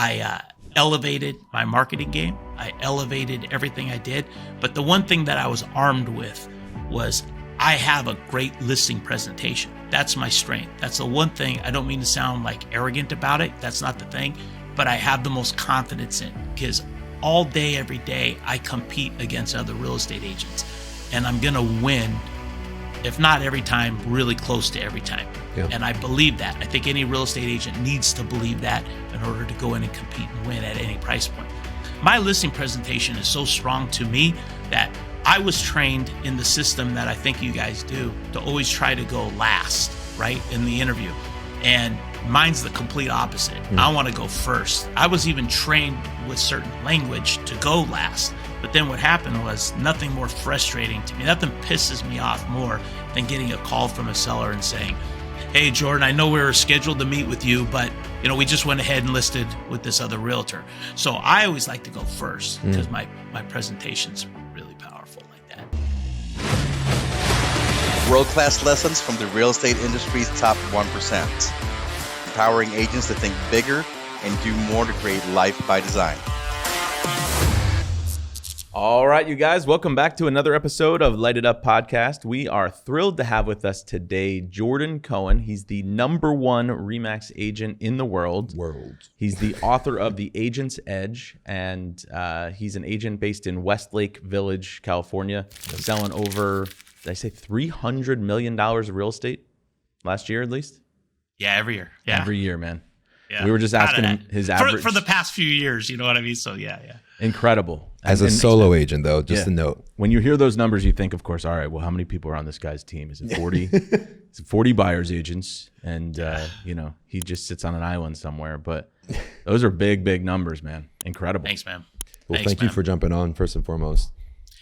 I elevated my marketing game. I elevated everything I did. But the one thing that I was armed with was I have a great listing presentation. That's my strength. That's the one thing. I don't mean to sound like arrogant about it. That's not the thing. But I have the most confidence in, because all day, every day, I compete against other real estate agents. And I'm going to win, if not every time, really close to every time. Yeah. And I believe that. I think any real estate agent needs to believe that in order to go in and compete and win at any price point. My listing presentation is so strong to me that I was trained in the system that I think you guys do to always try to go last, right, in the interview. And mine's the complete opposite. I want to go first. I was even trained with certain language to go last. But then what happened was nothing more frustrating to me. Nothing pisses me off more than getting a call from a seller and saying, hey, Jordan, I know we were scheduled to meet with you, but we just went ahead and listed with this other realtor. So I always like to go first because my presentation's really powerful like that. World-class lessons from the real estate industry's top 1%. Empowering agents to think bigger and do more to create life by design. All right, you guys, welcome back to another episode of Light It Up Podcast. We are thrilled to have with us today Jordan Cohen. He's the #1 RE/MAX agent in the world. He's the author of The Agent's Edge, and he's an agent based in Westlake Village, California, selling over, did I say $300 million of real estate last year at least? Yeah, every year. Yeah. Every year, man. Yeah. We were just asking him his average. For the past few years, you know what I mean? So, yeah. Incredible. As a solo agent, though, just a note. When you hear those numbers, you think, of course, all right, well, how many people are on this guy's team? Is it 40? Is it 40 buyers agents? And, he just sits on an island somewhere. But those are big, big numbers, man. Incredible. Thanks, man. Well, thank you for jumping on, first and foremost.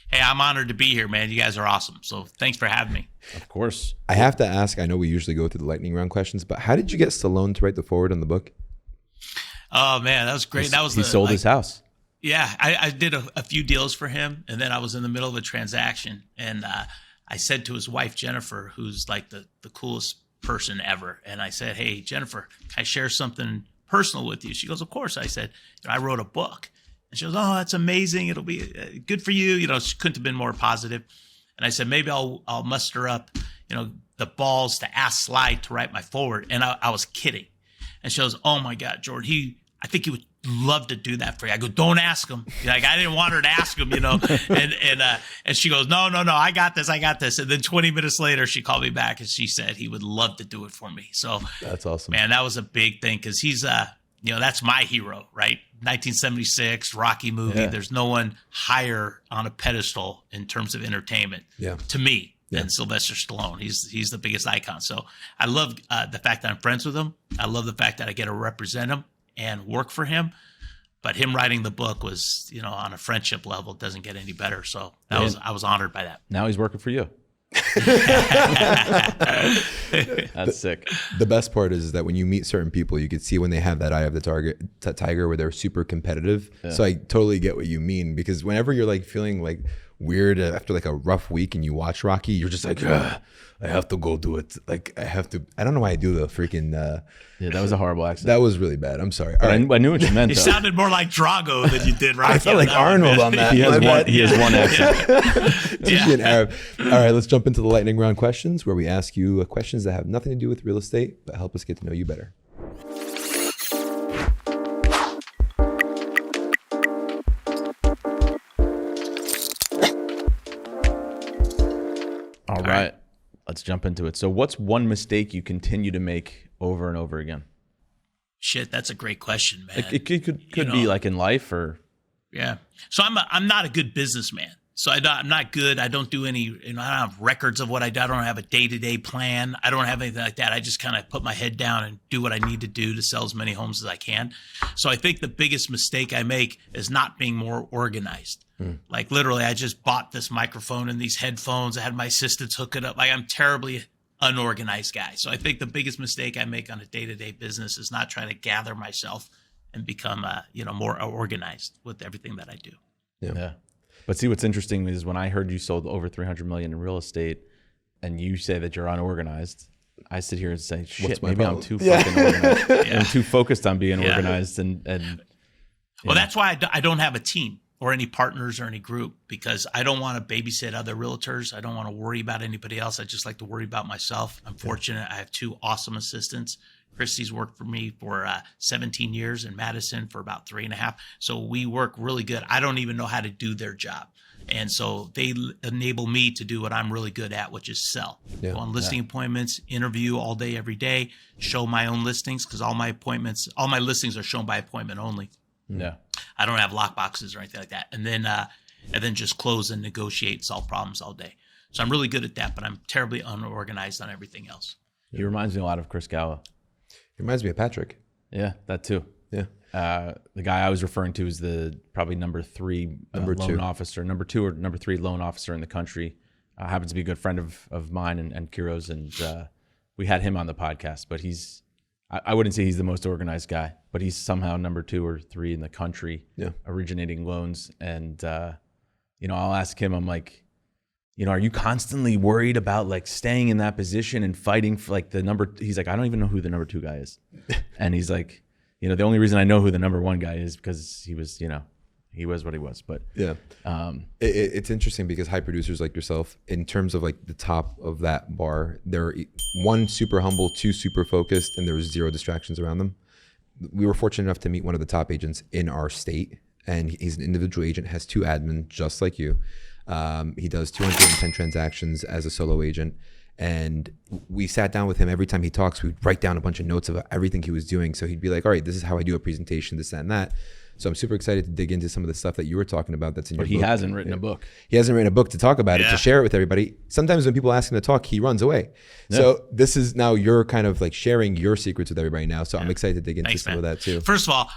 Hey, I'm honored to be here, man. You guys are awesome. So thanks for having me. Of course. I have to ask, I know we usually go through the lightning round questions, but how did you get Stallone to write the foreword on the book? Oh, man, that was great. He sold his house. Yeah, I did a few deals for him, and then I was in the middle of a transaction, and I said to his wife, Jennifer, who's like the coolest person ever, and I said, hey, Jennifer, can I share something personal with you? She goes, of course. I said, I wrote a book. And she goes, oh, that's amazing. It'll be good for you. She couldn't have been more positive. And I said, maybe I'll muster up, the balls to ask Sly to write my forward. And I was kidding. And she goes, oh my God, Jordan, I think he would love to do that for you. I go, don't ask him. Like, I didn't want her to ask him, and she goes, no, I got this. And then 20 minutes later, she called me back and she said he would love to do it for me. So that's awesome, man. That was a big thing because he's, that's my hero, right? 1976 Rocky movie. Yeah. There's no one higher on a pedestal in terms of entertainment to me than Sylvester Stallone. He's the biggest icon. So I love the fact that I'm friends with him. I love the fact that I get to represent him and work for him. But him writing the book was, on a friendship level, it doesn't get any better. So I was honored by that. Now he's working for you. That's sick. The best part is that when you meet certain people, you can see when they have that eye of the tiger where they're super competitive. Yeah. So I totally get what you mean, because whenever you're like feeling like weird after like a rough week and you watch Rocky, you're just like, I have to go do it. Like I have to. I don't know why I do the freaking. That was a horrible accent. That was really bad. I'm sorry. I knew what you meant. You sounded more like Drago than you did Rocky. I felt like Arnold on that. He has one accent. An Arab. All right, let's jump into the lightning round questions, where we ask you questions that have nothing to do with real estate, but help us get to know you better. All right. Let's jump into it. So what's one mistake you continue to make over and over again? Shit, that's a great question, man. It could be like in life or... Yeah. So I'm not a good businessman. So I'm not good. I don't do any, I don't have records of what I do. I don't have a day-to-day plan. I don't have anything like that. I just kind of put my head down and do what I need to do to sell as many homes as I can. So I think the biggest mistake I make is not being more organized. Like literally, I just bought this microphone and these headphones. I had my assistants hook it up. Like I'm terribly unorganized guy. So I think the biggest mistake I make on a day-to-day business is not trying to gather myself and become, more organized with everything that I do. Yeah. But see, what's interesting is when I heard you sold over $300 million in real estate and you say that you're unorganized, I sit here and say, shit, maybe I'm too fucking organized. I'm too focused on being organized and Well, that's why I don't have a team or any partners or any group, because I don't want to babysit other realtors. I don't want to worry about anybody else. I just like to worry about myself. I'm fortunate. I have 2 awesome assistants. Christy's worked for me for 17 years, and Madison for about 3.5. So we work really good. I don't even know how to do their job. And so they enable me to do what I'm really good at, which is sell. Go on listing appointments, interview all day, every day, show my own listings, because all my listings are shown by appointment only. Yeah. I don't have lock boxes or anything like that. And then just close and negotiate, solve problems all day. So I'm really good at that, but I'm terribly unorganized on everything else. He reminds me a lot of Chris Gallo. He reminds me of Patrick. Yeah, that too. Yeah. The guy I was referring to is the probably number 3 loan officer, number 2 or number 3 loan officer in the country. Happens to be a good friend of mine and Kiro's, and we had him on the podcast. But I wouldn't say he's the most organized guy, but he's somehow number 2 or 3 in the country originating loans. And I'll ask him, I'm like, are you constantly worried about like staying in that position and fighting for like the number? He's like, I don't even know who the number 2 guy is. And he's like, the only reason I know who the number 1 guy is because he was, he was what he was. But it's interesting because high producers like yourself, in terms of like the top of that bar, they're 1, super humble, 2, super focused, and there was 0 distractions around them. We were fortunate enough to meet one of the top agents in our state, and he's an individual agent, has 2 admin just like you. He does 210 transactions as a solo agent. And we sat down with him. Every time he talks, we'd write down a bunch of notes of everything he was doing. So he'd be like, all right, this is how I do a presentation, this, that, and that. So I'm super excited to dig into some of the stuff that you were talking about that's in your book. But he hasn't written a book. He hasn't written a book to talk about it, to share it with everybody. Sometimes when people ask him to talk, he runs away. Yeah. So this is now you're kind of like sharing your secrets with everybody now. So I'm excited to dig into some of that too. First of all,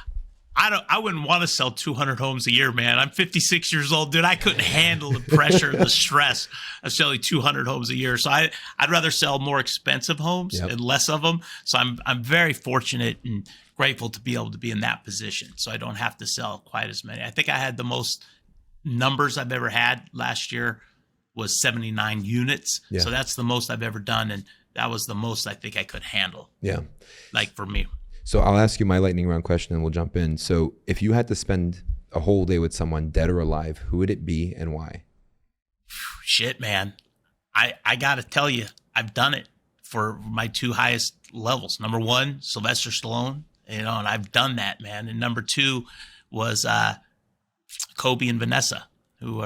I wouldn't want to sell 200 homes a year, man. I'm 56 years old, dude. I couldn't handle the pressure, the stress of selling 200 homes a year. So I'd rather sell more expensive homes and less of them. So I'm very fortunate and grateful to be able to be in that position. So I don't have to sell quite as many. I think I had the most numbers I've ever had last year was 79 units. Yeah. So that's the most I've ever done. And that was the most I think I could handle. Yeah. Like for me. So I'll ask you my lightning round question and we'll jump in. So if you had to spend a whole day with someone, dead or alive, who would it be and why? Shit, man. I got to tell you, I've done it for my 2 highest levels. Number 1, Sylvester Stallone, and I've done that, man. And number 2 was Kobe and Vanessa, who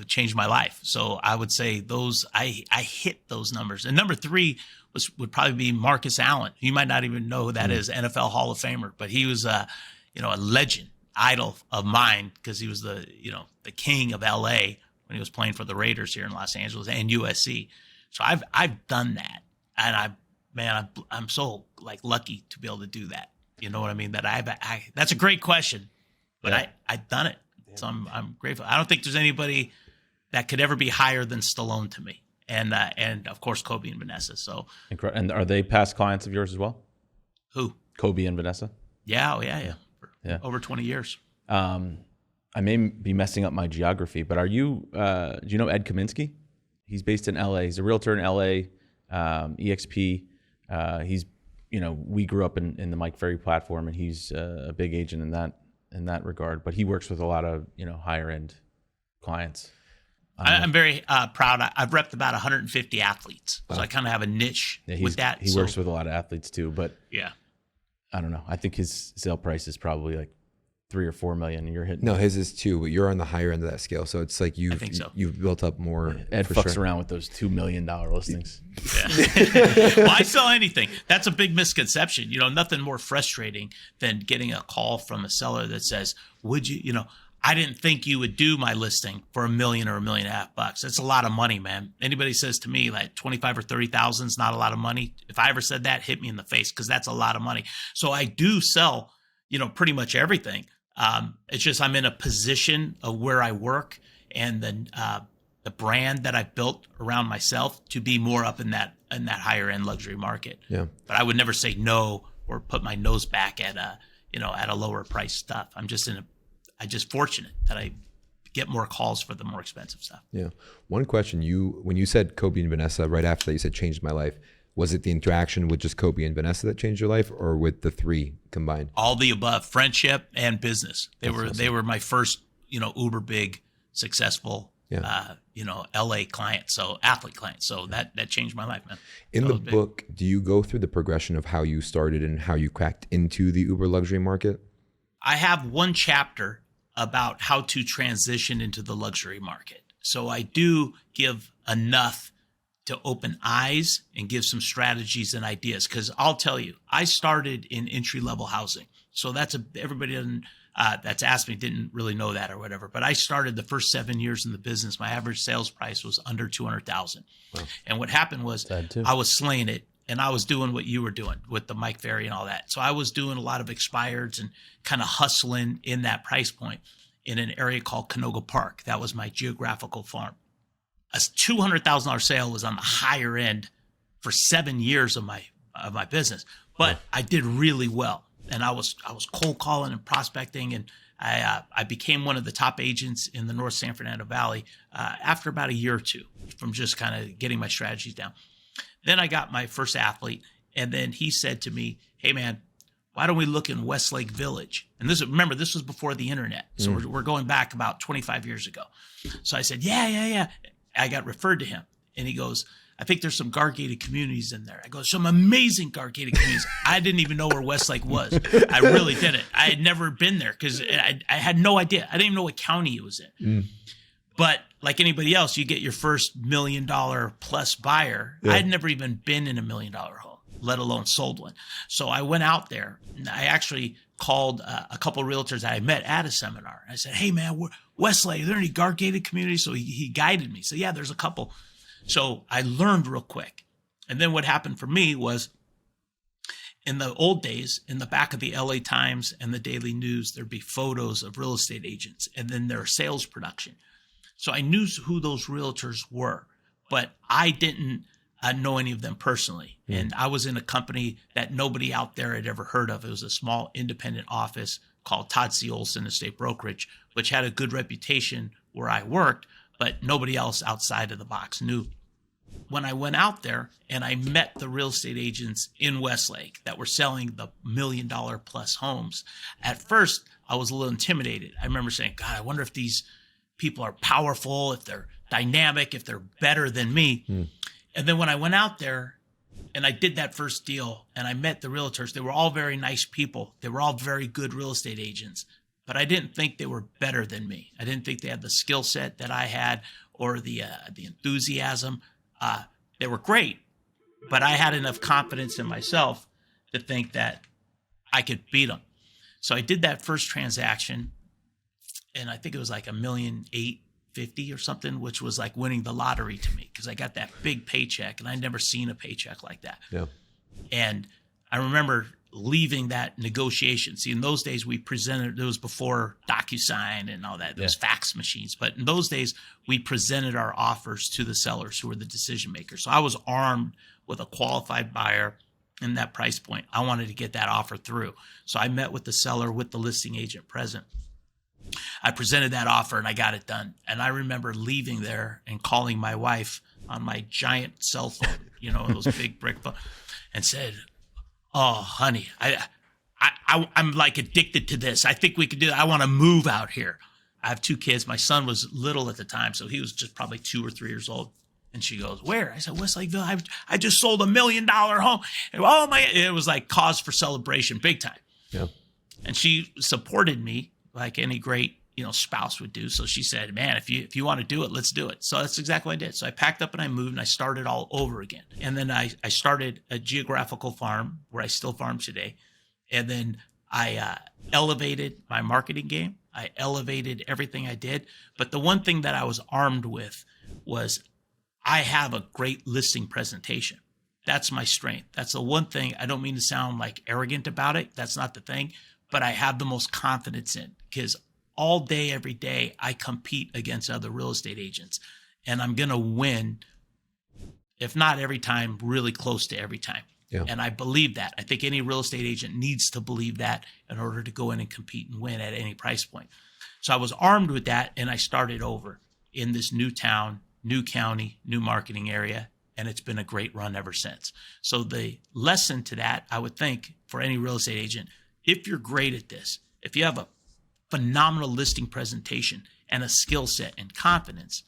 changed my life. So I would say those, I hit those numbers. And number 3 would probably be Marcus Allen. You might not even know who that is, NFL Hall of Famer, but he was a legend, idol of mine, because he was the king of LA when he was playing for the Raiders here in Los Angeles and USC. So I've done that, and I'm so like lucky to be able to do that. You know what I mean? That's a great question, but I've done it. So I'm grateful. I don't think there's anybody that could ever be higher than Stallone to me. And of course, Kobe and Vanessa. So, and are they past clients of yours as well? Who? Kobe and Vanessa? Yeah. Yeah. Over 20 years. I may be messing up my geography, but do you know Ed Kaminsky? He's based in LA. He's a realtor in LA, EXP. We grew up in the Mike Ferry platform, and he's a big agent in that regard, but he works with a lot of, higher end clients. I'm very proud. I've repped about 150 athletes, so I kind of have a niche with that. He works with a lot of athletes too, but yeah, I don't know. I think his sale price is probably like 3 or 4 million. And you're hitting. No, his is 2, but you're on the higher end of that scale. So it's like you've built up more. Ed fucks around with those $2 million listings. Yeah. Well, I sell anything. That's a big misconception. Nothing more frustrating than getting a call from a seller that says, "Would you, I didn't think you would do my listing for $1 million or $1.5 million. That's a lot of money, man." Anybody says to me like 25 or 30,000 is not a lot of money. If I ever said that, hit me in the face, because that's a lot of money. So I do sell, pretty much everything. It's just I'm in a position of where I work and then the brand that I've built around myself to be more up in that higher end luxury market. Yeah. But I would never say no or put my nose back at a lower price stuff. I'm just fortunate that I get more calls for the more expensive stuff. Yeah. One question, when you said Kobe and Vanessa, right after that you said changed my life. Was it the interaction with just Kobe and Vanessa that changed your life, or with the three combined? All the above, friendship and business. They Awesome. were my first, uber big, successful, LA client, so athlete client. So that changed my life, man. In the book, do you go through the progression of how you started and how you cracked into the Uber luxury market? I have one chapter about how to transition into the luxury market. So I do give enough to open eyes and give some strategies and ideas. Because I'll tell you, I started in entry-level housing. So everybody that's asked me didn't really know that or whatever. But I started the first 7 years in the business. My average sales price was under $200,000. Wow. And what happened was I was slaying it. And I was doing what you were doing with the Mike Ferry and all that. So I was doing a lot of expireds and kind of hustling in that price point in an area called Canoga Park. That was my geographical farm. A $200,000 sale was on the higher end for 7 years of my business, but I did really well. And I was cold calling and prospecting, and I became one of the top agents in the North San Fernando Valley after about a year or two from just kind of getting my strategies down. Then I got my first athlete, and then he said to me, "Hey man, why don't we look in Westlake Village?" And this was before the internet, so we're going back about 25 years ago. So I said, yeah. I got referred to him, and he goes, "I think there's some guard-gated communities in there." I go, "Some amazing guard-gated communities." I didn't even know where Westlake was. I really didn't. I had never been there because I had no idea. I didn't even know what county it was in. But like anybody else, you get your first $1 million plus buyer. Yeah. I had never even been in $1 million home, let alone sold one. So I went out there, and I actually called a couple of realtors that I met at a seminar. I said, "Hey man, Westlake, are there any guard-gated communities?" So he guided me. So yeah, there's a couple. So I learned real quick. And then what happened for me was, in the old days, in the back of the LA Times and the Daily News, there'd be photos of real estate agents and then their sales production. So I knew who those realtors were, but I didn't know any of them personally. And I was in a company that nobody out there had ever heard of. It was a small independent office called Todd C. Olson Estate Brokerage, which had a good reputation where I worked, but nobody else outside of the box knew. When I went out there and I met the real estate agents in Westlake that were selling the $1 million plus homes, at first I was a little intimidated. I remember saying, "God, I wonder if these people are powerful, if they're dynamic, if they're better than me." And then when I went out there and I did that first deal and I met the realtors, they were all very nice people. They were all very good real estate agents, but I didn't think they were better than me. I didn't think they had the skill set that I had or the enthusiasm. They were great, but I had enough confidence in myself to think that I could beat them. So I did that first transaction, and I think it was like $1,850,000 or something, which was like winning the lottery to me because I got that big paycheck, and I'd never seen a paycheck like that. Yeah. And I remember leaving that negotiation. See, in those days we presented, it was before DocuSign and all that, those fax machines. But in those days we presented our offers to the sellers who were the decision makers. So I was armed with a qualified buyer in that price point. I wanted to get that offer through. So I met with the seller with the listing agent present. I presented that offer and I got it done. And I remember leaving there and calling my wife on my giant cell phone, those big brick phone, and said, "Oh, honey, I'm like addicted to this. I think we could do it. I want to move out here." I have 2 kids. My son was little at the time, so he was just probably 2 or 3 years old. And she goes, "Where?" I said, "Westlakeville. I just sold $1 million home." And, oh my! It was like cause for celebration, big time. Yeah. And she supported me like any great spouse would do. So she said, "Man, if you want to do it, let's do it." So that's exactly what I did. So I packed up and I moved and I started all over again. And then I started a geographical farm where I still farm today. And then I elevated my marketing game. I elevated everything I did. But the one thing that I was armed with was I have a great listing presentation. That's my strength. That's the one thing. I don't mean to sound like arrogant about it. That's not the thing. But I have the most confidence in, because all day, every day, I compete against other real estate agents, and I'm going to win, if not every time, really close to every time. Yeah. And I believe that. I think any real estate agent needs to believe that in order to go in and compete and win at any price point. So I was armed with that, and I started over in this new town, new county, new marketing area, and it's been a great run ever since. So the lesson to that, I would think, for any real estate agent, if you're great at this, if you have a phenomenal listing presentation and a skill set and confidence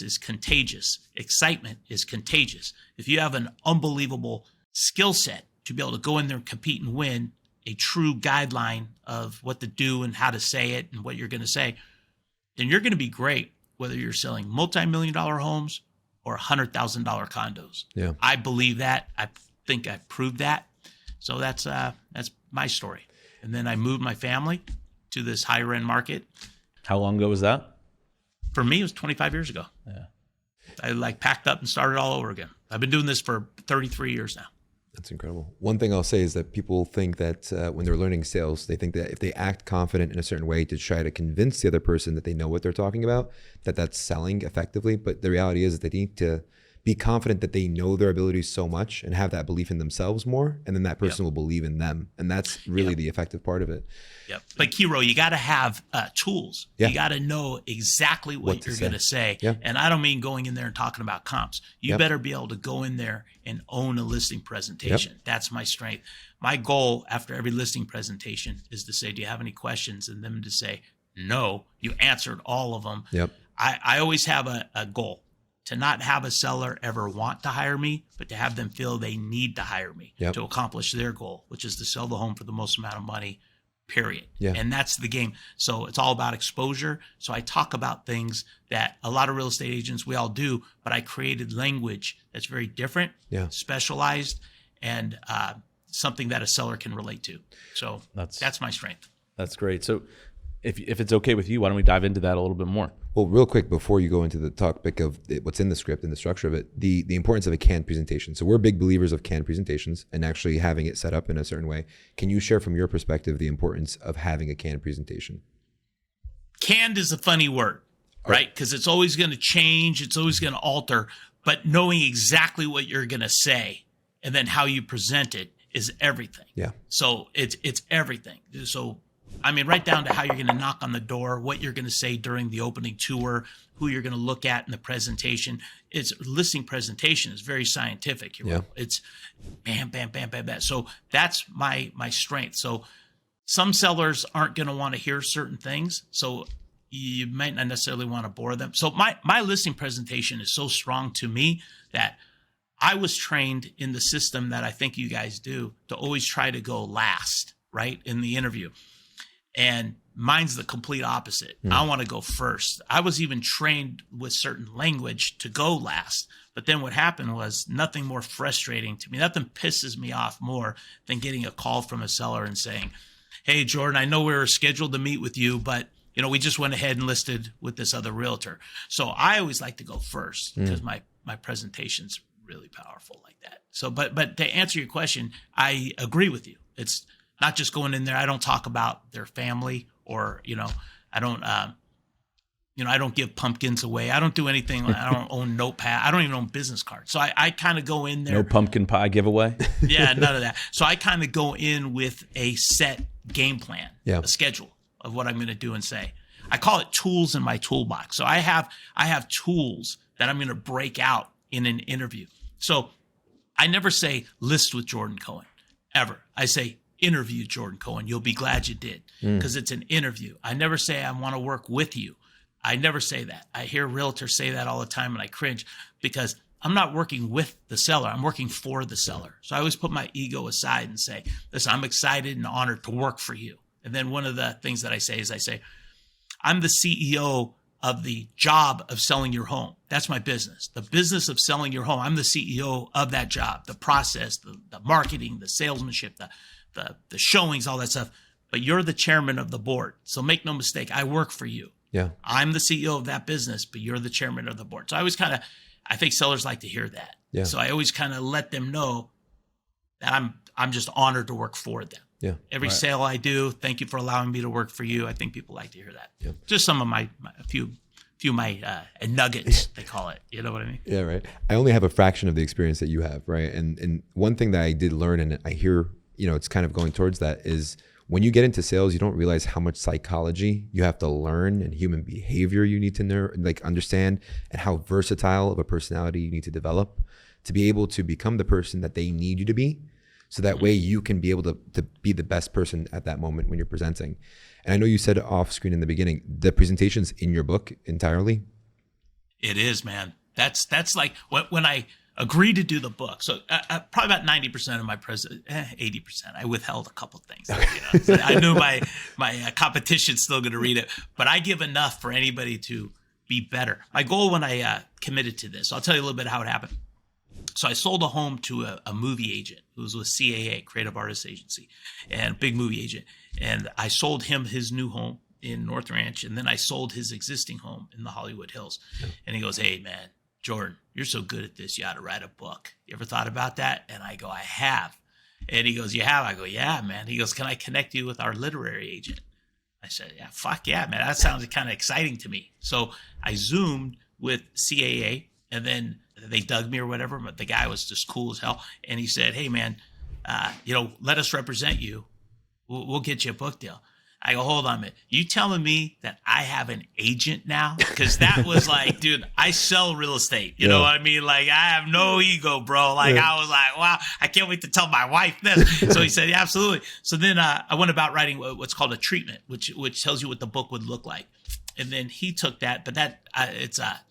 is contagious. Excitement is contagious. If you have an unbelievable skill set to be able to go in there and compete and win, a true guideline of what to do and how to say it and what you're going to say, then you're going to be great, whether you're selling multi-million-dollar homes or $100,000 condos. Yeah. I believe that. I think I've proved that. So that's my story. And then I moved my family to this higher end market. How long ago was that? For me, it was 25 years ago. Yeah. I packed up and started all over again. I've been doing this for 33 years now. That's incredible. One thing I'll say is that people think that when they're learning sales, they think that if they act confident in a certain way to try to convince the other person that they know what they're talking about, that's selling effectively. But the reality is that they need to be confident that they know their abilities so much and have that belief in themselves more. And then that person will believe in them. And that's really the effective part of it. Yep. But Kiro, you got to have tools. Yeah. You got to know exactly what you're going to say. Yeah. And I don't mean going in there and talking about comps. You better be able to go in there and own a listing presentation. That's my strength. My goal after every listing presentation is to say, do you have any questions? And them to say, no, you answered all of them. Yep. I always have a goal to not have a seller ever want to hire me, but to have them feel they need to hire me to accomplish their goal, which is to sell the home for the most amount of money, period. Yeah. And that's the game. So it's all about exposure. So I talk about things that a lot of real estate agents, we all do, but I created language that's very different, specialized, and something that a seller can relate to. So that's my strength. That's great. So if it's okay with you, why don't we dive into that a little bit more? Well, real quick, before you go into the topic of what's in the script and the structure of it, the importance of a canned presentation. So we're big believers of canned presentations and actually having it set up in a certain way. Can you share from your perspective the importance of having a canned presentation? Canned is a funny word, right? Because it's always going to change. It's always going to alter. But knowing exactly what you're going to say and then how you present it is everything. Yeah. So it's everything. So I mean, right down to how you're going to knock on the door, what you're going to say during the opening tour, who you're going to look at in the presentation. It's listing presentation is very scientific. It's bam, bam, bam, bam, bam. So that's my strength. So some sellers aren't going to want to hear certain things. So you might not necessarily want to bore them. So my listing presentation is so strong to me that I was trained in the system that I think you guys do to always try to go last, right, in the interview. And mine's the complete opposite. I want to go first. I was even trained with certain language to go last. But then what happened was nothing more frustrating to me. Nothing pisses me off more than getting a call from a seller and saying, hey, Jordan, I know we were scheduled to meet with you, but we just went ahead and listed with this other realtor. So I always like to go first because my presentation's really powerful like that. So, but to answer your question, I agree with you. It's not just going in there. I don't talk about their family or, I don't, I don't give pumpkins away. I don't do anything. I don't own notepad. I don't even own business cards. So I kind of go in there. No pumpkin pie giveaway? Yeah, none of that. So I kind of go in with a set game plan, a schedule of what I'm going to do and say. I call it tools in my toolbox. So I have tools that I'm going to break out in an interview. So I never say list with Jordan Cohen, ever. I say interview Jordan Cohen. You'll be glad you did because it's an interview. I never say I want to work with you. I never say that. I hear realtors say that all the time and I cringe because I'm not working with the seller. I'm working for the seller. So I always put my ego aside and say, listen, I'm excited and honored to work for you. And then one of the things that I say is I'm the CEO of the job of selling your home. That's my business. The business of selling your home. I'm the CEO of that job, the process, the marketing, the salesmanship, the showings, all that stuff. But you're the chairman of the board. So make no mistake, I work for you. Yeah. I'm the CEO of that business, but you're the chairman of the board. So I always I think sellers like to hear that. Yeah. So I always kind of let them know that I'm just honored to work for them. Yeah. Every sale I do, thank you for allowing me to work for you. I think people like to hear that. Yeah. Just some of my few nuggets, they call it. You know what I mean? Yeah, right. I only have a fraction of the experience that you have, right? And one thing that I did learn, and I hear, it's kind of going towards that, is when you get into sales, you don't realize how much psychology you have to learn and human behavior you need to know, like understand, and how versatile of a personality you need to develop to be able to become the person that they need you to be. So that way you can be able to be the best person at that moment when you're presenting. And I know you said off screen in the beginning, the presentation's in your book entirely. It is, man. That's like when I agreed to do the book. So probably about 90% of my 80%. I withheld a couple things. So I knew my competition's still going to read it, but I give enough for anybody to be better. My goal when I committed to this, I'll tell you a little bit how it happened. So I sold a home to a movie agent who was with CAA, Creative Artists Agency, and big movie agent. And I sold him his new home in North Ranch, and then I sold his existing home in the Hollywood Hills. And he goes, "Hey, man, Jordan, you're so good at this. You ought to write a book. You ever thought about that?" And I go, "I have." And he goes, "You have?" I go, "Yeah, man." He goes, "Can I connect you with our literary agent?" I said, "Yeah, fuck yeah, man. That sounds kind of exciting to me." So I Zoomed with CAA, and then they dug me or whatever, but the guy was just cool as hell. And he said, "Hey, man, let us represent you. We'll get you a book deal." I go, "Hold on a minute. You telling me that I have an agent now?" Because that was like, dude, I sell real estate. You know what I mean? Like, I have no ego, bro. Like, I was like, wow, I can't wait to tell my wife this. So he said, "Yeah, absolutely." So then I went about writing what's called a treatment, which tells you what the book would look like. And then he took that, but that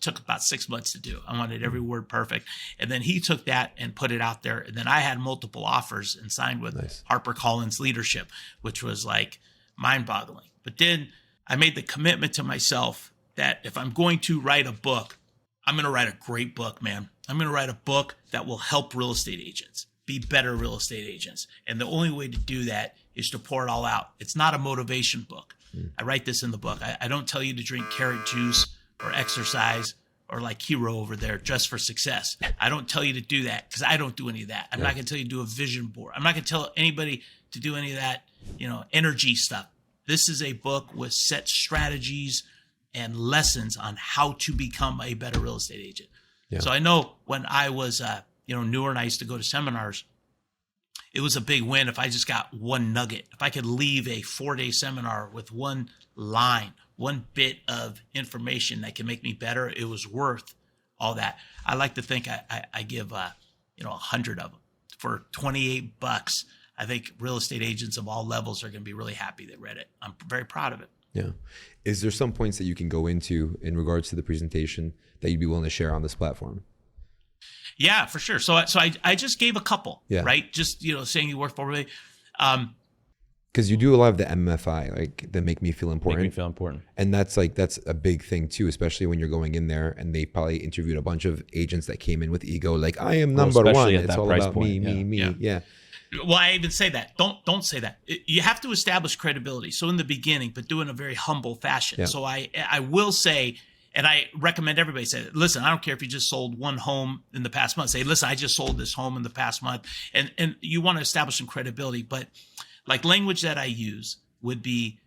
took about 6 months to do. I wanted every word perfect. And then he took that and put it out there. And then I had multiple offers and signed with HarperCollins Leadership, which was like mind-boggling. But then I made the commitment to myself that if I'm going to write a book, I'm going to write a great book, man. I'm going to write a book that will help real estate agents be better real estate agents. And the only way to do that is to pour it all out. It's not a motivation book. I write this in the book. I don't tell you to drink carrot juice or exercise or like Kiro over there just for success. I don't tell you to do that because I don't do any of that. I'm not going to tell you to do a vision board. I'm not going to tell anybody to do any of that, energy stuff. This is a book with set strategies and lessons on how to become a better real estate agent. Yeah. So I know when I was, newer and I used to go to seminars, it was a big win if I just got one nugget. If I could leave a 4-day seminar with one line, one bit of information that can make me better, it was worth all that. I like to think I give 100 of them for $28. I think real estate agents of all levels are going to be really happy they read it. I'm very proud of it. Yeah. Is there some points that you can go into in regards to the presentation that you'd be willing to share on this platform? Yeah, for sure. So I just gave a couple, right? Just, saying you work for me. Because you do a lot of the MFI, like that make me feel important. Make me feel important. And that's a big thing too, especially when you're going in there and they probably interviewed a bunch of agents that came in with ego, like I am number one. It's all about point. me. Yeah. Well, I even say that. Don't say that. You have to establish credibility. So in the beginning, but do it in a very humble fashion. Yeah. So I will say, and I recommend everybody say, listen, I don't care if you just sold one home in the past month. Say, listen, I just sold this home in the past month. And you want to establish some credibility. But like language that I use would be,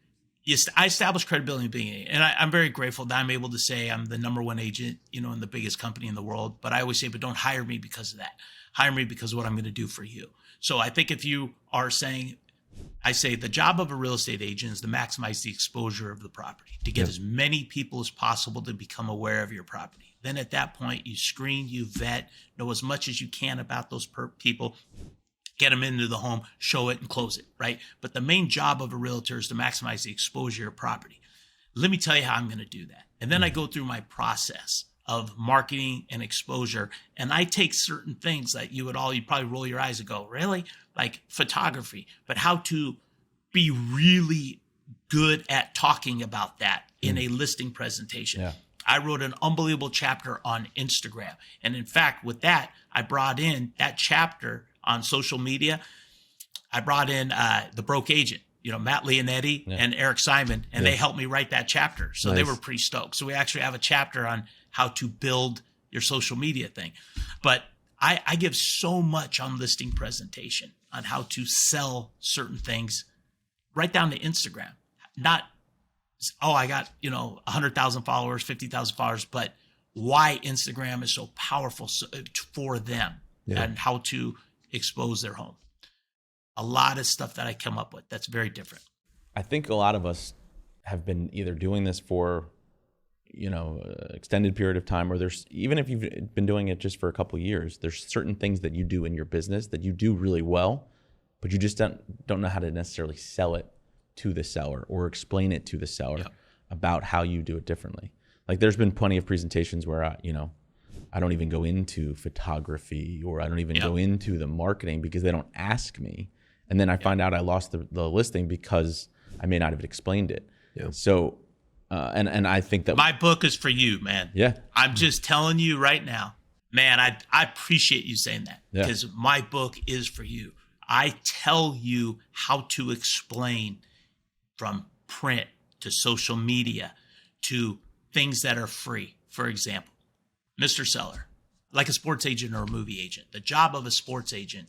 I establish credibility in the beginning. And I'm very grateful that I'm able to say I'm the number one agent, in the biggest company in the world. But I always say, but don't hire me because of that. Hire me because of what I'm going to do for you. So I think if you are saying, I say the job of a real estate agent is to maximize the exposure of the property, to get as many people as possible to become aware of your property. Then at that point, you screen, you vet, know as much as you can about those people, get them into the home, show it and close it, right? But the main job of a realtor is to maximize the exposure of property. Let me tell you how I'm going to do that. And then I go through my process of marketing and exposure. And I take certain things that you'd probably roll your eyes and go, really? Like photography, but how to be really good at talking about that in a listing presentation. Yeah. I wrote an unbelievable chapter on Instagram. And in fact, with that, I brought in that chapter on social media. I brought in the broke agent, Matt Leonetti and Eric Simon, and they helped me write that chapter. So they were pretty stoked. So we actually have a chapter on how to build your social media thing. But I give so much on listing presentation on how to sell certain things right down to Instagram. Not, I got, 100,000 followers, 50,000 followers, but why Instagram is so powerful for them and how to expose their home. a lot of stuff that I come up with that's very different. I think a lot of us have been either doing this for, extended period of time, or there's, even if you've been doing it just for a couple of years, there's certain things that you do in your business that you do really well, but you just don't know how to necessarily sell it to the seller or explain it to the seller about how you do it differently. Like there's been plenty of presentations where I don't even go into photography, or I don't even go into the marketing because they don't ask me. And then I find out I lost the listing because I may not have explained it. Yeah. So, and I think that my book is for you, man. Yeah. I'm just telling you right now, man, I appreciate you saying that, because my book is for you. I tell you how to explain from print to social media to things that are free. For example, Mr. Seller, like a sports agent or a movie agent, the job of a sports agent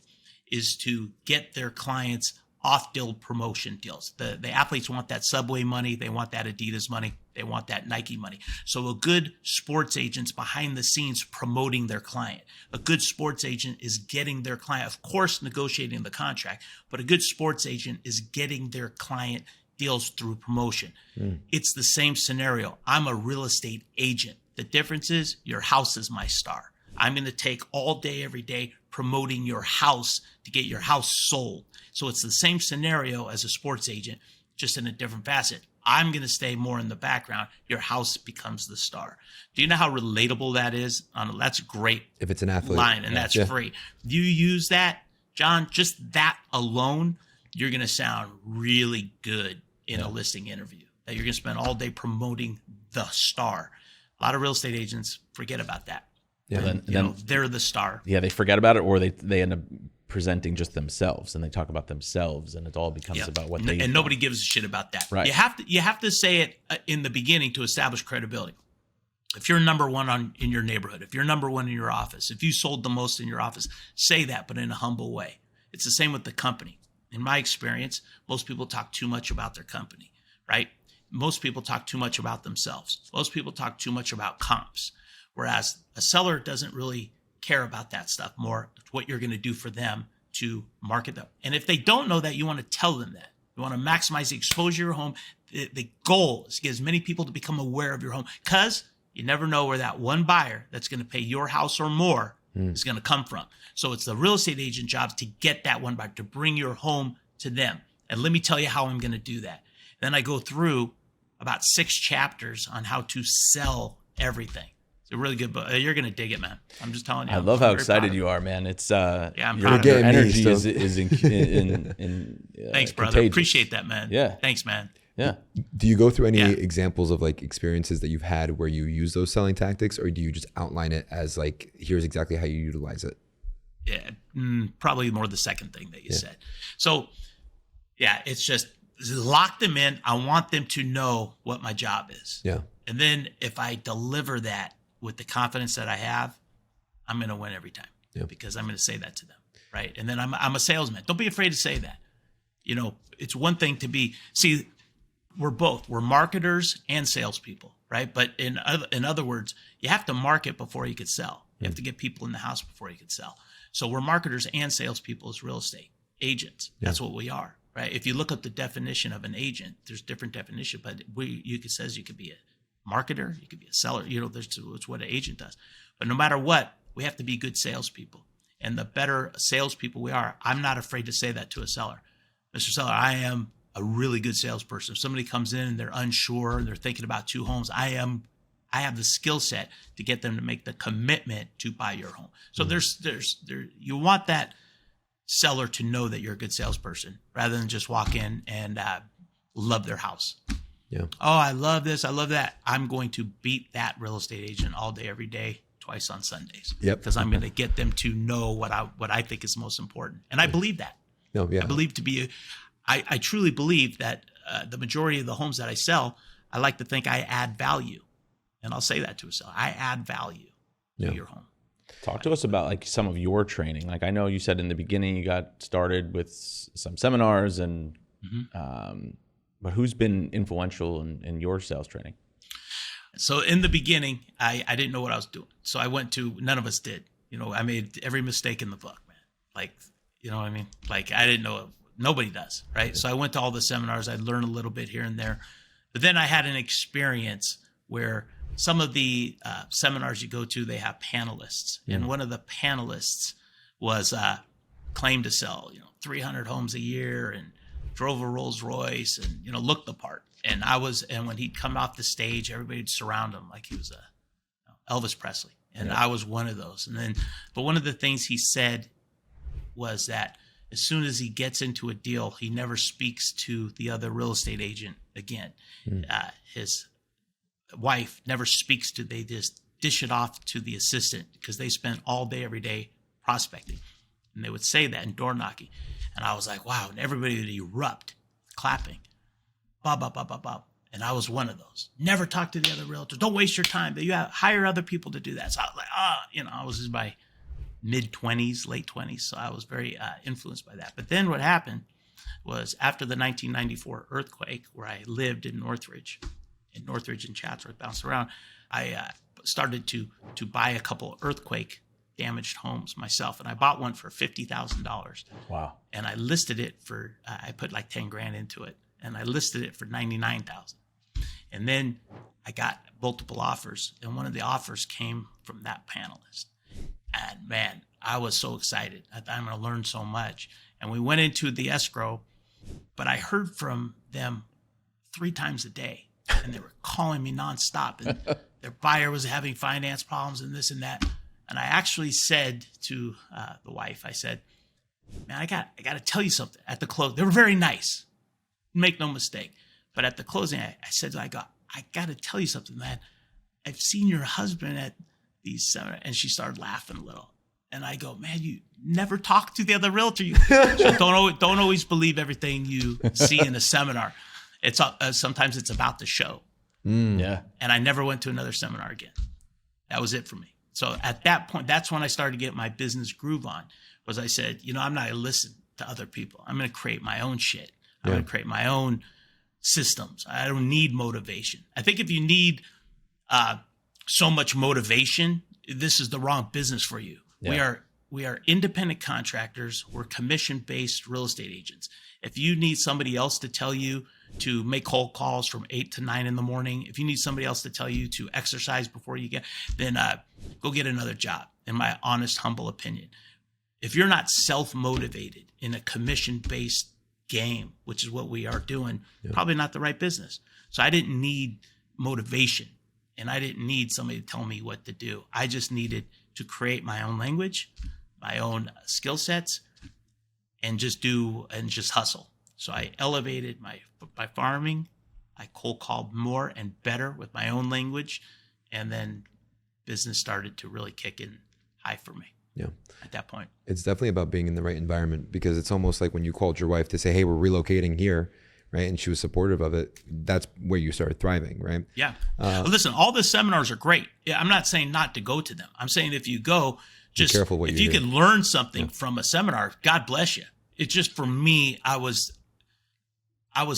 is to get their clients off-deal promotion deals. The athletes want that Subway money. They want that Adidas money. They want that Nike money. So a good sports agent's behind the scenes promoting their client. A good sports agent is getting their client, of course, negotiating the contract, but a good sports agent is getting their client deals through promotion. It's the same scenario. I'm a real estate agent. The difference is your house is my star. I'm going to take all day, every day, promoting your house to get your house sold. So it's the same scenario as a sports agent, just in a different facet. I'm going to stay more in the background. Your house becomes the star. Do you know how relatable that is? That's great. If it's an athlete line, and that's free. If you use that, John, just that alone, you're going to sound really good in a listing interview. That you're going to spend all day promoting the star. A lot of real estate agents forget about that. Yeah, then they're the star. Yeah, they forget about it, or they end up presenting just themselves, and they talk about themselves, and it all becomes about what they. And nobody gives a shit about that. Right. You have to say it in the beginning to establish credibility. If you're number one in your neighborhood, if you're number one in your office, if you sold the most in your office, say that, but in a humble way. It's the same with the company. In my experience, most people talk too much about their company, right? Most people talk too much about themselves. Most people talk too much about comps. Whereas a seller doesn't really care about that stuff, more what you're going to do for them to market them. And if they don't know that, you want to tell them that. You want to maximize the exposure of your home. The goal is to get as many people to become aware of your home, because you never know where that one buyer that's going to pay your house or more is going to come from. So it's the real estate agent job to get that one buyer, to bring your home to them. And let me tell you how I'm going to do that. Then I go through about 6 chapters on how to sell everything. It's a really good book. You're going to dig it, man. I'm just telling you. I love how excited you are, man. It's I'm your proud of it. energy is in Thanks, brother. contagious. Appreciate that, man. Yeah. Thanks, man. Yeah. Do you go through any examples of like experiences that you've had where you use those selling tactics, or do you just outline it as like, here's exactly how you utilize it? Yeah, probably more the second thing that you said. So, it's just lock them in. I want them to know what my job is. Yeah. And then if I deliver that with the confidence that I have, I'm going to win every time because I'm going to say that to them, right? And then I'm a salesman. Don't be afraid to say that. It's one thing to be, we're both. We're marketers and salespeople, right? But in other words, you have to market before you could sell. You have to get people in the house before you could sell. So we're marketers and salespeople as real estate agents. That's what we are, right? If you look at the definition of an agent, there's different definition, but it says you could be a marketer, you could be a seller. It's what an agent does. But no matter what, we have to be good salespeople. And the better salespeople we are, I'm not afraid to say that to a seller. Mr. Seller, I am a really good salesperson. If somebody comes in and they're unsure, they're thinking about 2 homes, I have the skill set to get them to make the commitment to buy your home. So you want that seller to know that you're a good salesperson rather than just walk in and love their house. Yeah. Oh, I love this. I love that. I'm going to beat that real estate agent all day, every day, twice on Sundays. Yep. Because I'm going to get them to know what I think is most important. And I believe that. No, yeah. I truly believe that the majority of the homes that I sell, I like to think I add value. And I'll say that to a seller. I add value to your home. Talk to us about like some of your training. Like I know you said in the beginning you got started with some seminars, and but who's been influential in your sales training? So in the beginning, I didn't know what I was doing. So I went to, none of us did. I made every mistake in the book, man. Like You know what I mean? Like I didn't know, nobody does, right? So I went to all the seminars. I learned a little bit here and there. But then I had an experience where some of the seminars you go to, they have panelists. And one of the panelists was claimed to sell, 300 homes a year and drove a Rolls Royce and, looked the part. And when he'd come off the stage, everybody would surround him like he was Elvis Presley. And I was one of those. But one of the things he said was that as soon as he gets into a deal, he never speaks to the other real estate agent again. His wife never speaks to, they just dish it off to the assistant because they spend all day, every day prospecting. And they would say that in door knocking. And I was like, wow. And everybody would erupt, clapping. Bob, bob, bob, bob, bob. And I was one of those. Never talk to the other realtors. Don't waste your time. Hire other people to do that. So I was like, I was in my mid-20s, late 20s. So I was very influenced by that. But then what happened was after the 1994 earthquake, where I lived in Northridge and Chatsworth, bounced around, I started to buy a couple earthquake damaged homes myself. And I bought one for $50,000. Wow. And I listed it for, I put like 10 grand into it. And I listed it for $99,000. And then I got multiple offers. And one of the offers came from that panelist. And man, I was so excited. I thought I'm going to learn so much. And we went into the escrow, but I heard from them 3 times a day. And they were calling me nonstop. And their buyer was having finance problems and this and that. And I actually said to the wife, I said, man, I got to tell you something. At the close, they were very nice. Make no mistake. But at the closing, I said, I got to tell you something, man. I've seen your husband at these seminars. And she started laughing a little. And I go, man, you never talk to the other realtor. So don't always believe everything you see in a seminar. It's sometimes it's about the show. Yeah. And I never went to another seminar again. That was it for me. So at that point, that's when I started to get my business groove on. Was I said, I'm not going to listen to other people. I'm going to create my own shit. I'm going to create my own systems. I don't need motivation. I think if you need so much motivation, this is the wrong business for you. Yeah. We are independent contractors. We're commission-based real estate agents. If you need somebody else to tell you to make cold calls from 8 to 9 in the morning, if you need somebody else to tell you to exercise before you then go get another job, in my honest, humble opinion. If you're not self-motivated in a commission-based game, which is what we are doing, probably not the right business. So I didn't need motivation and I didn't need somebody to tell me what to do. I just needed to create my own language, my own skill sets, and just hustle. So I elevated my farming. I cold called more and better with my own language. And then business started to really kick in high for me. Yeah. At that point. It's definitely about being in the right environment, because it's almost like when you called your wife to say, hey, we're relocating here, right? And she was supportive of it. That's where you started thriving, right? Yeah. Well, listen, all the seminars are great. I'm not saying not to go to them. I'm saying if you go, just be careful if you can learn something from a seminar, God bless you. It's just, for me, I was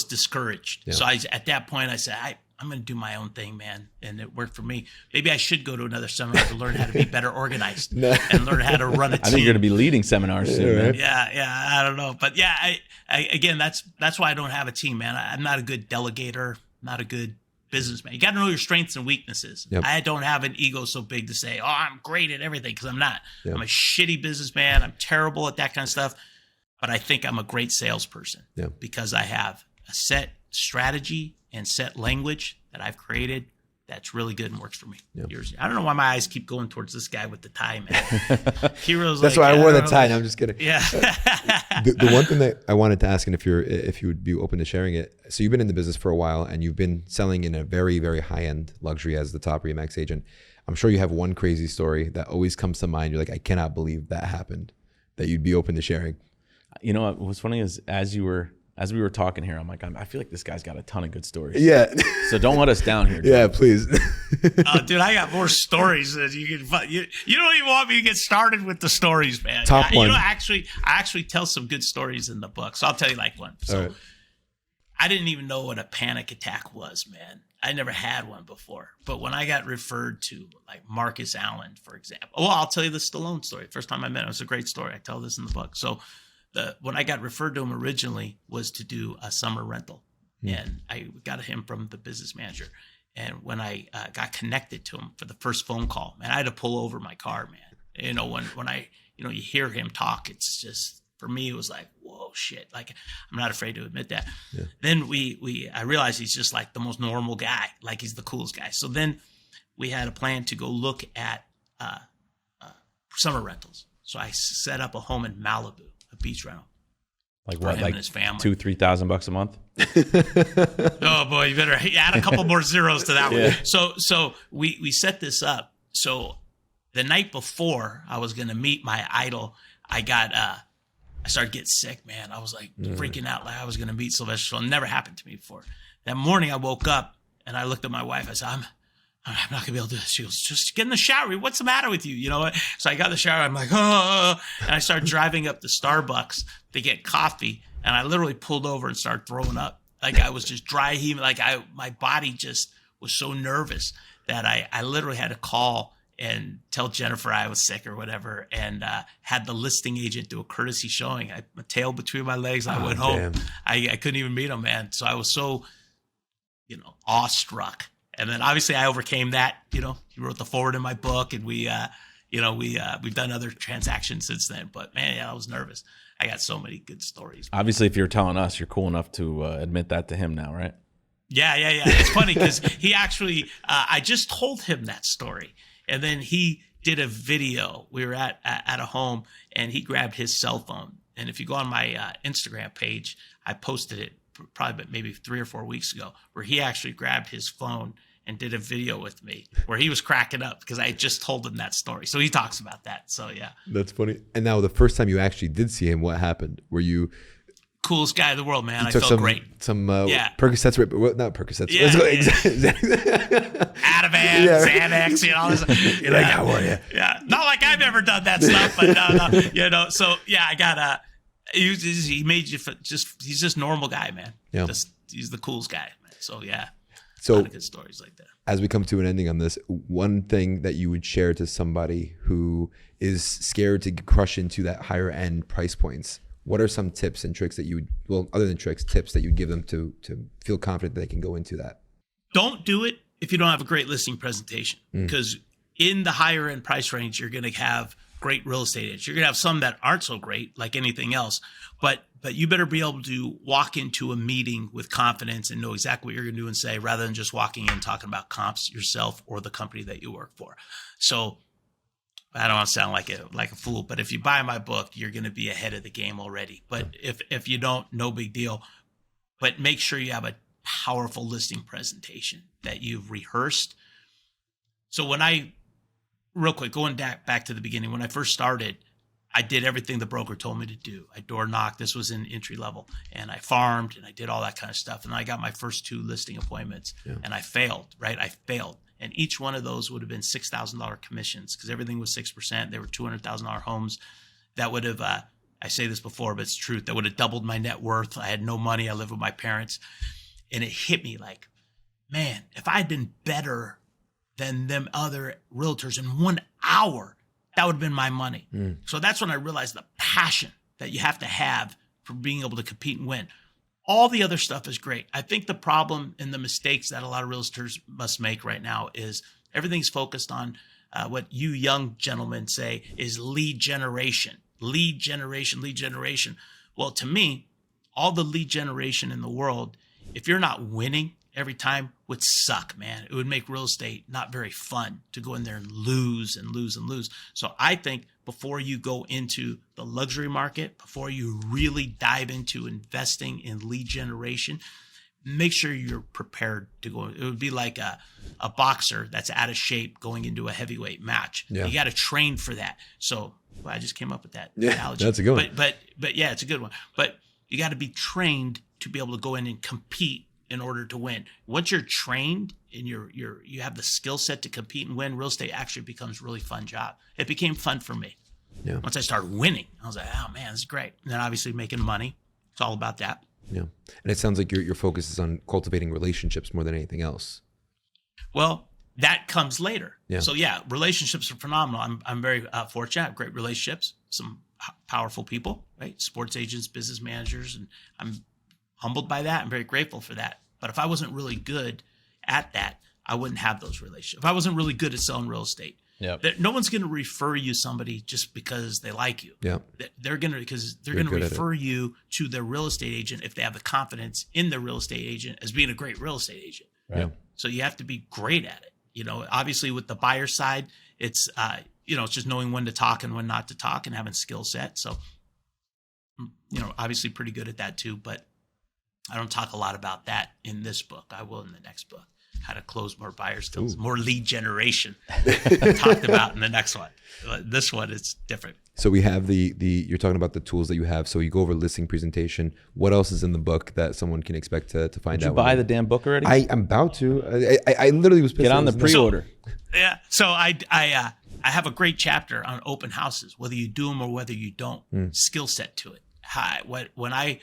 discouraged. Yeah. So at that point I said, I'm going to do my own thing, man. And it worked for me. Maybe I should go to another seminar to learn how to be better organized and learn how to run a team. I think you're going to be leading seminars soon, man. Yeah. I don't know. But yeah, again, that's why I don't have a team, man. I'm not a good delegator, not a good businessman. You got to know your strengths and weaknesses. Yep. I don't have an ego so big to say, I'm great at everything, because I'm not. Yep. I'm a shitty businessman. I'm terrible at that kind of stuff. But I think I'm a great salesperson because I have a set strategy and set language that I've created that's really good and works for me. Yep. I don't know why my eyes keep going towards this guy with the tie, man. Kiro's that's why I wore the tie. No, I'm just kidding. Yeah. the one thing that I wanted to ask, and if you would be open to sharing it. So you've been in the business for a while, and you've been selling in a very, very high-end luxury as the top RE/MAX agent. I'm sure you have one crazy story that always comes to mind. You're like, I cannot believe that happened, that you'd be open to sharing. You know, what's funny is as we were talking here, I'm like, I feel like this guy's got a ton of good stories. Yeah. So don't let us down here. Dude. Yeah, please. Dude, I got more stories than you can. You don't even want me to get started with the stories, man. Top one. I actually tell some good stories in the book. So I'll tell you like one. So right. I didn't even know what a panic attack was, man. I never had one before. But when I got referred to like Marcus Allen, for example. Well, I'll tell you the Stallone story. First time I met him, it was a great story. I tell this in the book. So when I got referred to him originally was to do a summer rental. And I got him from the business manager. And when I got connected to him for the first phone call, man, I had to pull over my car, man. When I, you hear him talk, it's just, for me, it was like, whoa, shit. Like, I'm not afraid to admit that. Yeah. Then I realized he's just like the most normal guy. Like, he's the coolest guy. So then we had a plan to go look at summer rentals. So I set up a home in Malibu, a beach rental. Like for what? him Like and his family. $2,000-3,000 a month? Oh boy, you better add a couple more zeros to that one. So we set this up. So the night before I was gonna meet my idol, I started getting sick, man. I was like freaking out, like I was gonna meet Sylvester Stallone. It never happened to me before. That morning I woke up and I looked at my wife. I said, I'm not gonna be able to do this. She goes, just get in the shower. What's the matter with you? You know what? So I got in the shower. I'm like, oh, and I started driving up to Starbucks to get coffee. And I literally pulled over and started throwing up. Like I was just dry heaving. Like my body just was so nervous that I literally had to call and tell Jennifer I was sick or whatever, and had the listing agent do a courtesy showing. I my tail between my legs. I went home. I couldn't even meet him, man. So I was so, awestruck. And then obviously I overcame that. You wrote the forward in my book, and we've done other transactions since then. But man, yeah, I was nervous. I got so many good stories. Obviously, if you're telling us, you're cool enough to admit that to him now, right? Yeah. It's funny because he actually, I just told him that story, and then he did a video. We were at a home, and he grabbed his cell phone. And if you go on my Instagram page, I posted it probably maybe 3 or 4 weeks ago, where he actually grabbed his phone and did a video with me where he was cracking up because I just told him that story. So he talks about that. So yeah. That's funny. And now the first time you actually did see him, what happened? Were you... Coolest guy in the world, man. I felt great. Some Percocets, right? Not Percocets. Yeah. Ativan, Xanax, all this. Like, how are you? Yeah. Not like I've ever done that stuff, but no. So yeah, I got he made you he's just normal guy, man. Yeah. He's the coolest guy, man. So yeah. So a lot of good stories like that. As we come to an ending on this, one thing that you would share to somebody who is scared to crush into that higher end price points, what are some tips and tricks that you would, other than tricks, tips that you give them to feel confident that they can go into that? Don't do it if you don't have a great listing presentation, because in the higher end price range, you're going to have great real estate agents. You're going to have some that aren't so great, like anything else, but you better be able to walk into a meeting with confidence and know exactly what you're going to do and say, rather than just walking in talking about comps yourself or the company that you work for. So I don't want to sound like a fool, but if you buy my book, you're going to be ahead of the game already. But if you don't, no big deal. But make sure you have a powerful listing presentation that you've rehearsed. So real quick, going back to the beginning, when I first started, I did everything the broker told me to do. I door knocked. This was in entry level, and I farmed, and I did all that kind of stuff. And I got my first 2 listing appointments, and I failed. Right, I failed, and each one of those would have been $6,000 commissions because everything was 6%. They were $200,000 homes. That would have, I say this before, but it's truth. That would have doubled my net worth. I had no money. I lived with my parents, and it hit me like, man, if I had been better than them other realtors in 1 hour, that would have been my money. So that's when I realized the passion that you have to have for being able to compete and win. All the other stuff is great. I think the problem and the mistakes that a lot of realtors must make right now is everything's focused on what you young gentlemen say is lead generation. Lead generation. Well, to me, all the lead generation in the world, if you're not winning every time, would suck, man. It would make real estate not very fun to go in there and lose and lose and lose. So I think before you go into the luxury market, before you really dive into investing in lead generation, make sure you're prepared to go. It would be like a boxer that's out of shape going into a heavyweight match. Yeah. You got to train for that. So I just came up with that analogy. That's a good one. But yeah, it's a good one. But you got to be trained to be able to go in and compete in order to win. Once you're trained and you have the skill set to compete and win, real estate actually becomes a really fun job. It became fun for me. Yeah. Once I started winning, I was like, oh man, this is great. And then obviously making money. It's all about that. Yeah. And it sounds like your focus is on cultivating relationships more than anything else. Well, that comes later. Yeah. So yeah, relationships are phenomenal. I'm very fortunate. I have great relationships. Some powerful people, right? Sports agents, business managers, and I'm humbled by that. I'm very grateful for that. But if I wasn't really good at that, I wouldn't have those relationships. If I wasn't really good at selling real estate, no one's going to refer you somebody just because they like you. Yeah, they're going to refer you to their real estate agent if they have the confidence in their real estate agent as being a great real estate agent. Right. So you have to be great at it. You know, obviously with the buyer side, it's it's just knowing when to talk and when not to talk and having skill set. So, obviously pretty good at that too, but I don't talk a lot about that in this book. I will in the next book. How to close more buyer skills, more lead generation. Talked about in the next one. This one is different. So we have the you're talking about the tools that you have. So you go over listing presentation. What else is in the book that someone can expect to find out? Did you buy the damn book already? I'm about to. I literally was pissed. Get on the pre-order. So I have a great chapter on open houses, whether you do them or whether you don't. Skill set to it. When I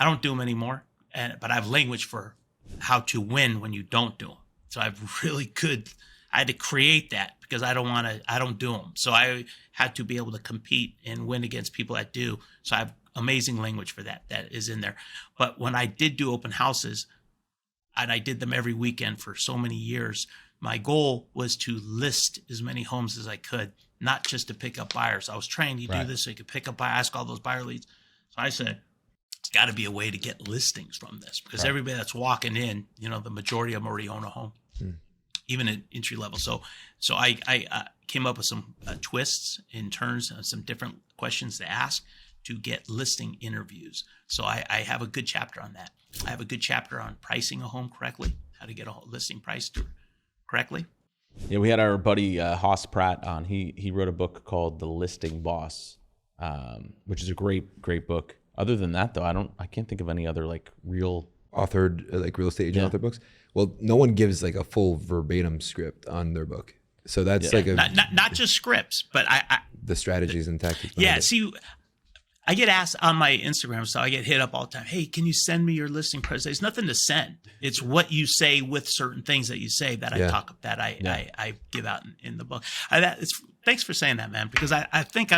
don't do them anymore, but I have language for how to win when you don't do them. So I had to create that because I don't do them. So I had to be able to compete and win against people that do. So I have amazing language for that is in there. But when I did do open houses, and I did them every weekend for so many years, my goal was to list as many homes as I could, not just to pick up buyers. I was trained, do this so you could pick up, ask all those buyer leads. So I said, it's got to be a way to get listings from this because everybody that's walking in, the majority of them already own a home, even at entry level. So I came up with some twists in terms of some different questions to ask to get listing interviews. So I have a good chapter on that. I have a good chapter on pricing a home correctly, how to get a listing priced correctly. Yeah, we had our buddy Haas Pratt on. He wrote a book called The Listing Boss, which is a great book. Other than that, though, I can't think of any other real authored real estate agent author books. Well, no one gives a full verbatim script on their book, so that's not just scripts, but the strategies and tactics. See, I get asked on my Instagram, so I get hit up all the time. Hey, can you send me your listing presentation? There's nothing to send. It's what you say with certain things that you say that I give out in the book. Thanks for saying that, man, because I think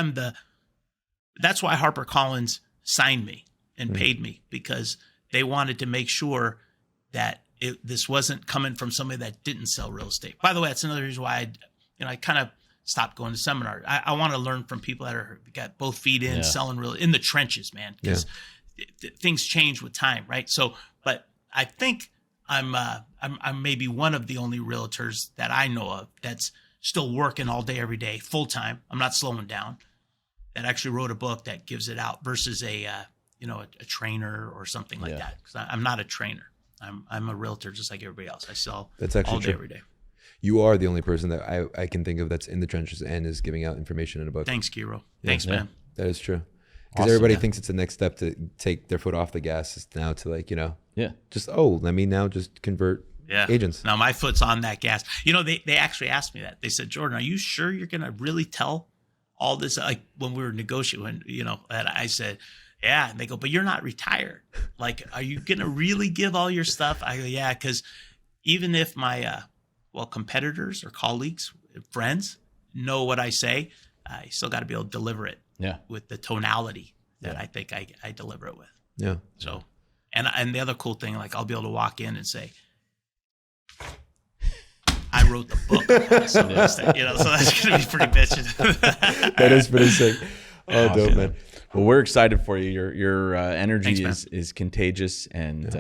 that's why HarperCollins signed me and paid me, because they wanted to make sure that this wasn't coming from somebody that didn't sell real estate. By the way, that's another reason why I kind of stopped going to seminars. I want to learn from people that got both feet in, selling real in the trenches, man, because things change with time, right? So, but I think I'm maybe one of the only realtors that I know of that's still working all day, every day, full time. I'm not slowing down. That actually wrote a book that gives it out versus a trainer or something like that. Because I'm not a trainer. I'm a realtor just like everybody else. I sell all day, every day. You are the only person that I can think of that's in the trenches and is giving out information in a book. Thanks, Kiro. Thanks, man. That is true. Because everybody thinks it's the next step to take their foot off the gas is now to let me now just convert agents. Now my foot's on that gas. They actually asked me that. They said, Jordan, are you sure you're going to really tell all this? Like when we were negotiating, and I said, yeah. And they go, but you're not retired. Are you going to really give all your stuff? I go, yeah, because even if my competitors or colleagues, friends know what I say, I still got to be able to deliver it with the tonality that I think I deliver it with. Yeah. So, and the other cool thing, I'll be able to walk in and say, I wrote the book. So that's going to be pretty bitchin'. That is pretty sick. Oh, awesome. Dope, man. Well, we're excited for you. Your energy is contagious, and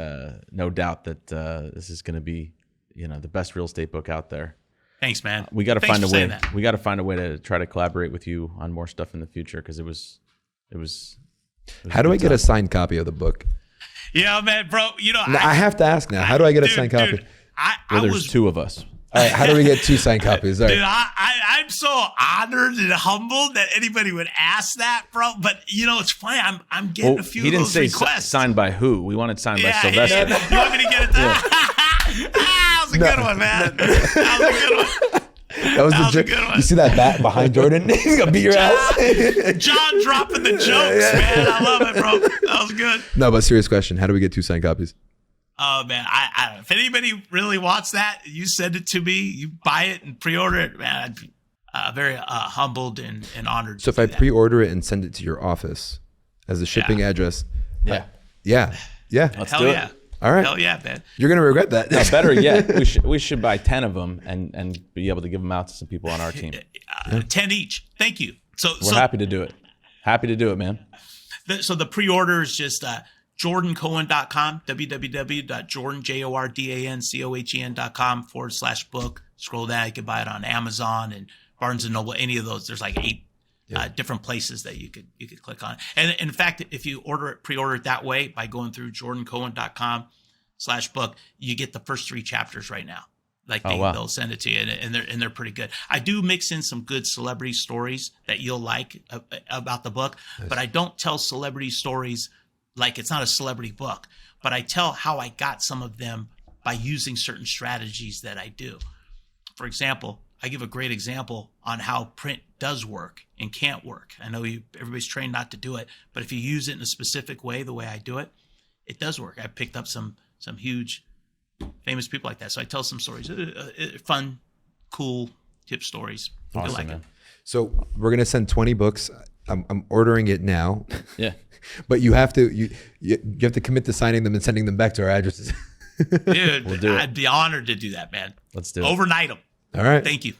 no doubt that this is going to be the best real estate book out there. Thanks, man. We got to find a way. We got to find a way to try to collaborate with you on more stuff in the future, because it was. How do I get a signed copy of the book? Yeah, man, bro. I have to ask now. How do I get a signed copy? Dude, there's two of us. All right, how do we get 2 signed copies? All right. Dude, I'm so honored and humbled that anybody would ask that, bro. But it's funny. I'm getting a few of those requests. He didn't say signed by who. We wanted signed by Sylvester. Yeah. You want me to get it done? That was a good one, man. That was a good one. That was a good one. You see that bat behind Jordan? He's gonna beat your ass. John dropping the jokes, man. I love it, bro. That was good. No, but serious question. How do we get 2 signed copies? Oh, man, I don't know. If anybody really wants that, you send it to me. You buy it and pre-order it, man. very humbled and honored. So if I pre-order it and send it to your office as a shipping address, Yeah. yeah. Let's Hell do yeah. it. All right. Hell yeah, man. You're gonna regret that. No, better yet, we should buy 10 of them and be able to give them out to some people on our team. 10 each. Thank you. We're happy to do it. Happy to do it, man. So the pre-order is just jordancohen.com, www.jordancohen.com/book. Scroll down. You can buy it on Amazon and Barnes and Noble, any of those. There's like 8 different places that you could click on. And in fact, if you pre-order it that way by going through jordancohen.com/book, you get the first 3 chapters right now. Like they'll send it to you, and they're pretty good. I do mix in some good celebrity stories that you'll like about the book, but I don't tell celebrity stories like it's not a celebrity book, but I tell how I got some of them by using certain strategies that I do. For example, I give a great example on how print does work and can't work. I know everybody's trained not to do it, but if you use it in a specific way, the way I do it, it does work. I picked up some huge famous people like that. So I tell some stories, fun, cool tip stories. Awesome, like man. it. So we're gonna send 20 books. I'm ordering it now. Yeah. But you have to commit to signing them and sending them back to our addresses. Dude, We'll do it. I'd be honored to do that, man. Let's do it. Overnight them. All right. Thank you.